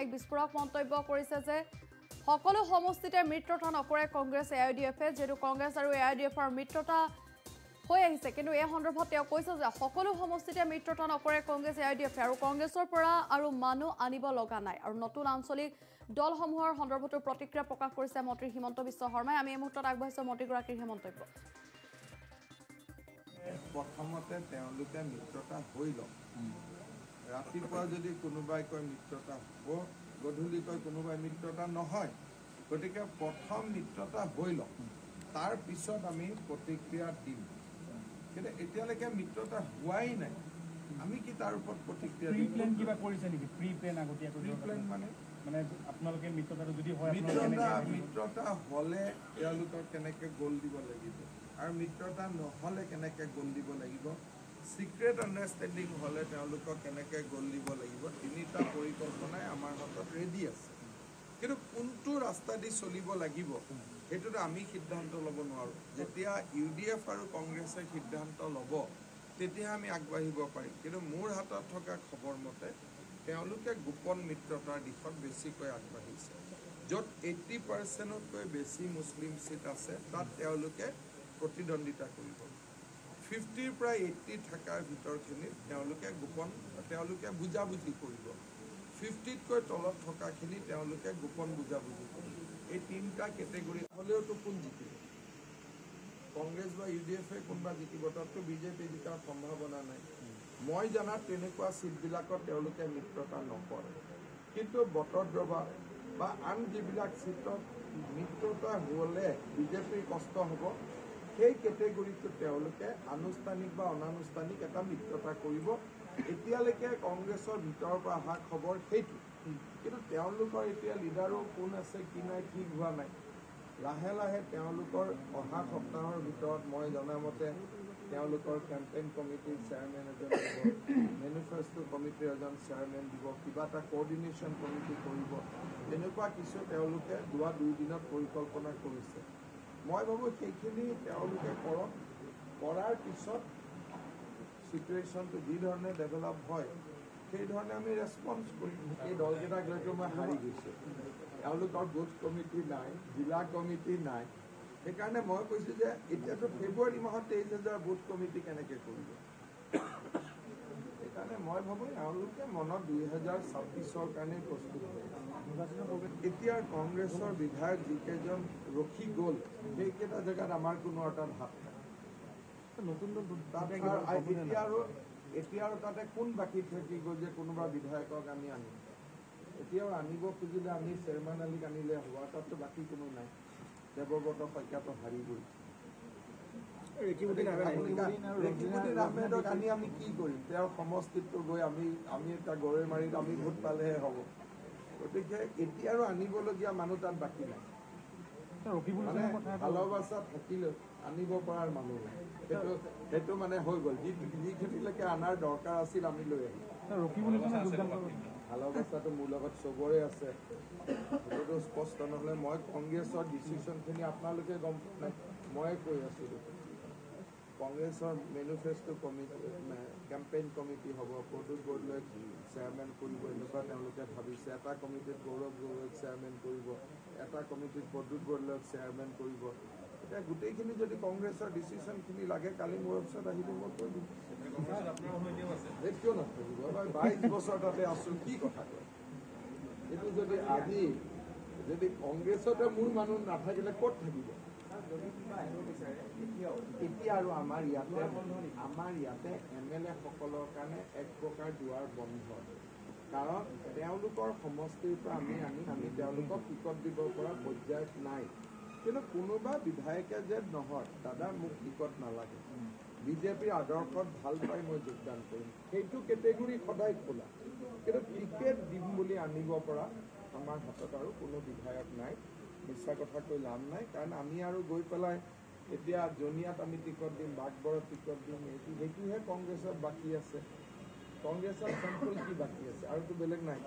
এক বিস্ফোৰক মন্তব্য কৰিছে যে সকলো সমষ্টিতে মিত্ৰতা নকৰে কংগ্ৰেছ AIDF যেটো কংগ্ৰেছ আৰু AIDFৰ মিত্ৰতা হৈ আহিছে কিন্তু এই সন্দৰ্ভত তেওঁ কৈছে যে সকলো সমষ্টিতে মিত্ৰতা নকৰে কংগ্ৰেছ AIDF আৰু কংগ্ৰেছৰ পৰা আৰু মানুহ আনিব লগা নাই আৰু নতুন আঞ্চলিক দলসমূহৰ সন্দৰ্ভত প্ৰতিক্ৰিয়া প্ৰকাশ কৰিছে মন্ত্ৰী হিমন্ত বিশ্ব শৰ্মাই আমি এই মুহূৰ্তত আগবাঢ়িছো মন্ত্ৰীগৰাকীৰ এই মন্তব্য প্ৰথমতে তেওঁলোকে মিত্ৰতা হৈ লওক ৰাতিপুৱা যদি কোনোবাই কয় মিত্ৰতা হ'ব গধূলি কয় কোনোবাই মিত্ৰতা নহয় গতিকে প্ৰথম মিত্ৰতা হৈ লওক তাৰ পিছত আমি প্ৰতিক্ৰিয়া দিম কিন্তু এতিয়ালৈকে মিত্ৰতা হোৱাই নাই আমি কি তাৰ ওপৰত প্ৰতিক্ৰিয়া প্ৰি প্লেন কিবা কৰিছে নেকি প্ৰি প্লেন আগতীয়াকৈ প্ৰি প্লেন মানে আপোনালোকে মিত্ৰতাটো যদি হয় মিত্ৰতা হ'লে তেওঁলোকক কেনেকৈ গ'ল দিব লাগিব আৰু মিত্ৰতা নহ'লে কেনেকৈ গ'ল দিব লাগিব সিক্ৰেট আণ্ডাৰষ্টেণ্ডিং হ'লে তেওঁলোকক কেনেকৈ গ'ল দিব লাগিব তিনিটা পৰিকল্পনাই আমাৰ হাতত ৰেডি আছে কিন্তু কোনটো ৰাস্তা দি চলিব লাগিব সেইটোতো আমি সিদ্ধান্ত ল'ব নোৱাৰোঁ যেতিয়া UDF আৰু কংগ্ৰেছে সিদ্ধান্ত ল'ব তেতিয়া আমি আগবাঢ়িব পাৰিম কিন্তু মোৰ হাতত থকা খবৰ মতে তেওঁলোকে গোপন মিত্ৰতাৰ দিশত বেছিকৈ আগবাঢ়িছে য'ত 80%তকৈ বেছি মুছলিম চিট আছে তাত তেওঁলোকে প্ৰতিদ্বন্দ্বিতা কৰিব 50ৰ পৰা 80 থকাৰ ভিতৰখিনিত তেওঁলোকে বুজাবুজি কৰিব 50তকৈ তলত থকাখিনি তেওঁলোকে গোপন বুজাবুজি কৰিব এই তিনিটা কেটেগৰী হ'লেওতো কোন জিকিব কংগ্ৰেছ বা UDF কোনোবা জিকিব তাততো BJP জিকাৰ সম্ভাৱনা নাই মই জানাত তেনেকুৱা চিটবিলাকত তেওঁলোকে মিত্ৰতা নকৰে কিন্তু বতৰ দ্ৰবা বা আন যিবিলাক চিটত মিত্ৰতা হ'লে BJPৰ কষ্ট হ'ব সেই কেটেগৰীটো তেওঁলোকে আনুষ্ঠানিক বা অনানুষ্ঠানিক এটা মিত্ৰতা কৰিব এতিয়ালৈকে কংগ্ৰেছৰ ভিতৰৰ পৰা অহা খবৰ সেইটো কিন্তু তেওঁলোকৰ এতিয়া লিডাৰো কোন আছে কি নাই ঠিক হোৱা নাই লাহে লাহে তেওঁলোকৰ অহা সপ্তাহৰ ভিতৰত মই জনামতে তেওঁলোকৰ কেম্পেইন কমিটিৰ চেয়াৰমেন এজন দিব মেনিফেষ্টো কমিটিৰ এজন চেয়াৰমেন দিব কিবা এটা কোঅৰ্ডিনেশ্যন কমিটি কৰিব তেনেকুৱা কিছু তেওঁলোকে যোৱা 2 দিনত পৰিকল্পনা কৰিছে মই ভাবোঁ সেইখিনি তেওঁলোকে কৰক কৰাৰ পিছত চিটুৱেশ্যনটো যি ধৰণে ডেভেলপ হয় সেই ধৰণে আমি ৰেছপন্স কৰিম এই দলকেইটাক লৈতো মই হাৰি গৈছোঁ তেওঁলোকৰ বুথ কমিটি নাই জিলা কমিটি নাই সেইকাৰণে মই কৈছোঁ যে এতিয়াতো ফেব্ৰুৱাৰী মাহত 23,000 বুথ কমিটি কেনেকৈ কৰিব সেইকাৰণে মই ভাবোঁ এওঁলোকে মনত 2026ৰ কাৰণে প্ৰস্তুত হৈ এতিয়া কংগ্ৰেছৰ বিধায়ক যিকেইজন ৰখি গ'ল সেইকেইটা জেগাত আমাৰ কোনো এটা ভাৱ নাই এতিয়া আৰু তাতে কোন বাকী থাকি গ'ল যে কোনোবা বিধায়কক আমি আনিম এতিয়াও আনিব খুজিলে আমি চেয়াৰমেন আলীক আনিলে হ'ব তাততো বাকী কোনো নাই দেৱব্ৰত শইকীয়াটো হাৰি গ'ল ৰেকিবুদ্দিন আহমেদক আনি আমি কি কৰিম তেওঁৰ সমষ্টিটো গৈ আমি এটা গৰৈ মাৰিত আমি ভোট পালেহে হ'ব গতিকে এতিয়া আৰু আনিবলগীয়া মানুহ তাত বাকী নাই মানে ভালোবাসা থাকিলেও আনিব পৰাৰ মানুহ নাই সেইটো মানে হৈ গ'ল যিখিনিলৈকে আনাৰ দৰকাৰ আছিল আমি লৈ আহিম ভালোবাসাটো মোৰ লগত চবৰে আছে সেইটোতো স্পষ্ট নহ'লে মই কংগ্ৰেছৰ ডিচিশ্যনখিনি আপোনালোকে গম পোৱা নাই ময়ে কৈ আছোঁ কংগ্ৰেছৰ মেনিফেষ্টো কমিটি কেম্পেইন কমিটি হ'ব প্ৰদ্যুৎ বৰদলৈক চেয়াৰমেন কৰিব এনেকুৱা তেওঁলোকে ভাবিছে এটা কমিটিত গৌৰৱ গগৈক চেয়াৰমেন কৰিব এটা কমিটিত প্ৰদ্যুৎ বৰদলৈক চেয়াৰমেন কৰিব এতিয়া গোটেইখিনি যদি কংগ্ৰেছৰ ডিচিশ্যনখিনি লাগে কালি মোৰ অফিচত আহিব মই কৈ দিম কিয় নাথাকিব 22 বছৰ তাতে আছোঁ কি কথা কয় এইটো যদি আজি যদি কংগ্ৰেছতে মোৰ মানুহ নাথাকিলে ক'ত থাকিব এতিয়া আৰু আমাৰ ইয়াতে MLA সকলৰ কাৰণে এক প্ৰকাৰ দুৱাৰ বন্ধ কাৰণ তেওঁলোকৰ সমষ্টিৰ পৰা আমি তেওঁলোকক টিকট দিব পৰা পৰ্যায়ত নাই কিন্তু কোনোবা বিধায়কে যে নহয় দাদা মোক টিকট নালাগে BJPৰ আদৰ্শত ভাল পাই মই যোগদান কৰিম সেইটো কেটেগৰী সদায় খোলা কিন্তু টিকেট দিম বুলি আনিব পৰা আমাৰ হাতত আৰু কোনো বিধায়ক নাই মিছা কথা কৈ লাভ নাই কাৰণ আমি আৰু গৈ পেলাই এতিয়া জনিয়াত আমি টিকট দিম বাগবৰত টিকট দিম সেইটোহে কংগ্ৰেছত বাকী আছে কংগ্ৰেছৰ চেম্পল কি বাকী আছে আৰুতো বেলেগ নাই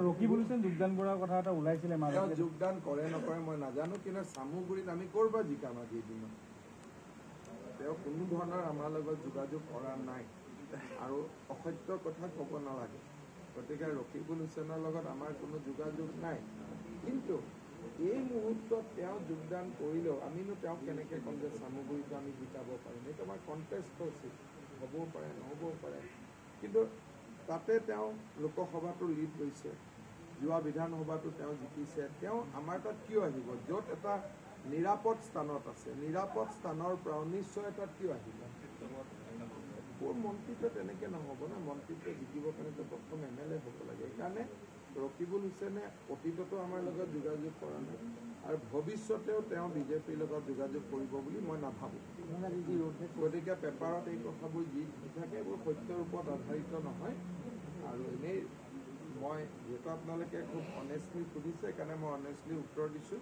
ৰকিব হুছেইন যোগদান কৰাৰ কথা এটা ওলাইছিলে যোগদান কৰে নকৰে মই নাজানো কিন্তু চামুগুৰিত আমি ক'ৰবা জিকাম আজিৰ দিনত তেওঁ কোনো ধৰণৰ আমাৰ লগত যোগাযোগ কৰা নাই আৰু অসত্য কথা ক'ব নালাগে গতিকে ৰকিবুল হুছেইনৰ লগত আমাৰ কোনো যোগাযোগ নাই কিন্তু এই মুহূৰ্তত তেওঁ যোগদান কৰিলেও আমিনো তেওঁক কেনেকৈ কংগ্ৰেছ চামগুৰিটো আমি জিকাব পাৰিম এইটো আমাৰ কণ্টেষ্ট উচিত হ'বও পাৰে নহ'বও পাৰে কিন্তু তাতে তেওঁ লোকসভাটো লিড লৈছে যোৱা বিধানসভাটো তেওঁ জিকিছে তেওঁ আমাৰ তাত কিয় আহিব য'ত এটা নিৰাপদ স্থানত আছে নিৰাপদ স্থানৰ পৰা নিশ্চয় তাত কিয় আহিব মন্ত্ৰীটো তেনেকৈ নহ'ব ন মন্ত্ৰীটো জিকিবৰ কাৰণেতো প্ৰথম MLA হ'ব লাগে সেইকাৰণে ৰকিবুল হুছেইনে অতীততো আমাৰ লগত যোগাযোগ কৰা নাই আৰু ভৱিষ্যতেও তেওঁ বিজেপিৰ লগত যোগাযোগ কৰিব বুলি মই নাভাবোঁ গতিকে পেপাৰত এই কথাবোৰ যি থাকে এইবোৰ সত্যৰ ওপৰত আধাৰিত নহয় আৰু এনেই মই যিহেতু আপোনালোকে খুব অনেষ্টলি সুধিছে সেইকাৰণে মই অনেষ্টলি উত্তৰ দিছোঁ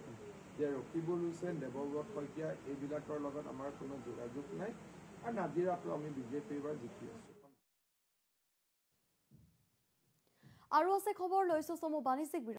যে ৰকিবুল হুছেইন দেৱব্ৰত শইকীয়া এইবিলাকৰ লগত আমাৰ কোনো যোগাযোগ নাই আৰু নাজিৰাটো আমি বিজেপিৰ পৰা জিকি আছোঁ আৰু আছে খবৰ লৈছোঁ চমু বাণিজ্যিক